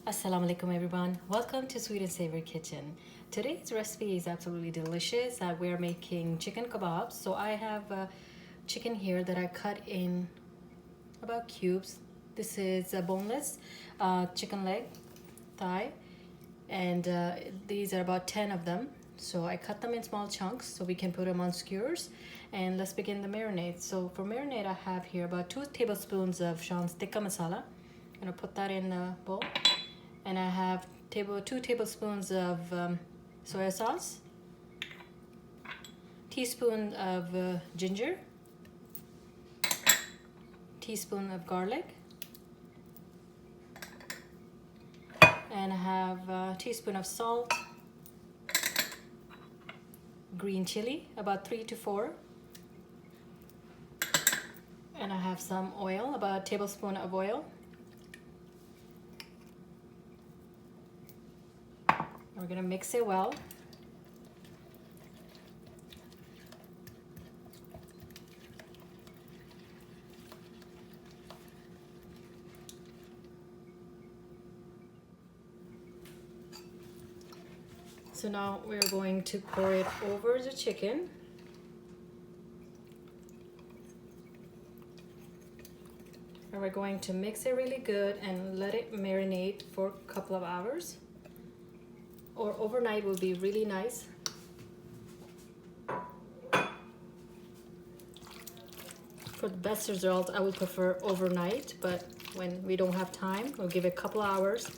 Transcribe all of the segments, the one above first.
Assalamu alaikum everyone. Welcome to Sweet and Savory Kitchen. Today's recipe is absolutely delicious. We're making chicken kebabs. So I have chicken here that I cut in about cubes. This is a boneless chicken leg, thigh, and these are about 10 of them. So I cut them in small chunks so we can put them on skewers. And let's begin the marinade. So for marinade I have here about 2 tablespoons of shan's tikka masala. I'm gonna put that in a bowl. And I have 2 tablespoons of soya sauce, teaspoon of ginger, teaspoon of garlic, and I have a teaspoon of salt, green chili, about 3 to 4, and I have some oil, about a tablespoon of oil. We're going to mix it well. So now we're going to pour it over the chicken. And we're going to mix it really good and let it marinate for a couple of hours. Or overnight will be really nice. For the best result, I would prefer overnight, but when we don't have time, we'll give it a couple hours,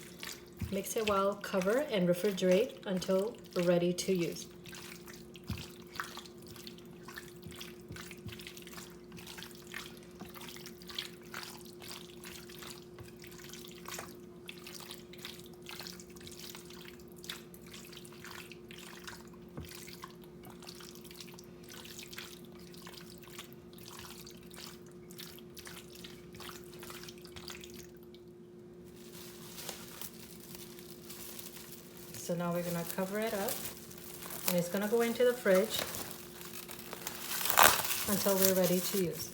mix it well, cover, and refrigerate until we're ready to use. So now we're gonna cover it up and it's gonna go into the fridge until we're ready to use.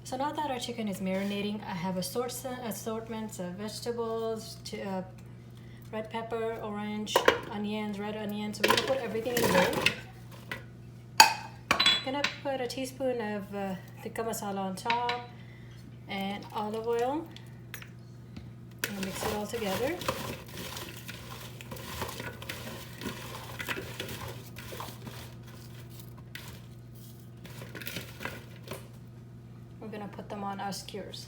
So now that our chicken is marinating, I have assortments of vegetables, red pepper, orange, onions, red onions. So we're gonna put everything in a bowl. I'm gonna put a teaspoon of tikka masala on top and olive oil. And mix it all together. We're going to put them on our skewers.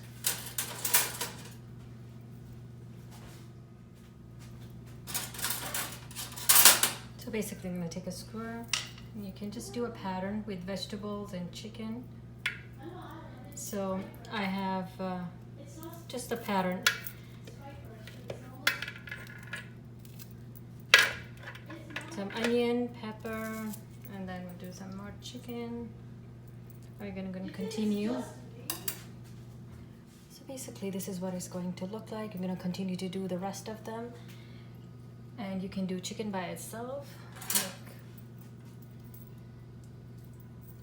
So basically I'm going to take a skewer and you can just do a pattern with vegetables and chicken. So I have just a pattern. Some onion, pepper, and then we'll do some more chicken. We're gonna continue. So basically this is what it's going to look like. I'm gonna continue to do the rest of them. And you can do chicken by itself. Like,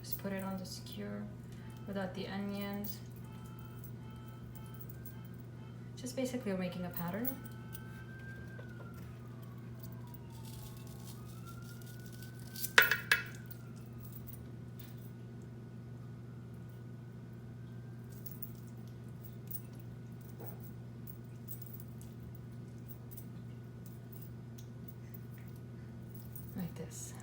just put it on the skewer without the onions. Just basically we're making a pattern. Like this.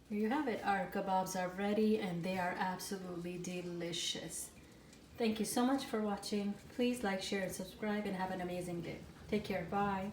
Here you have it. Our kebabs are ready and they are absolutely delicious. Thank you so much for watching. Please like, share, and subscribe and have an amazing day. Take care. Bye.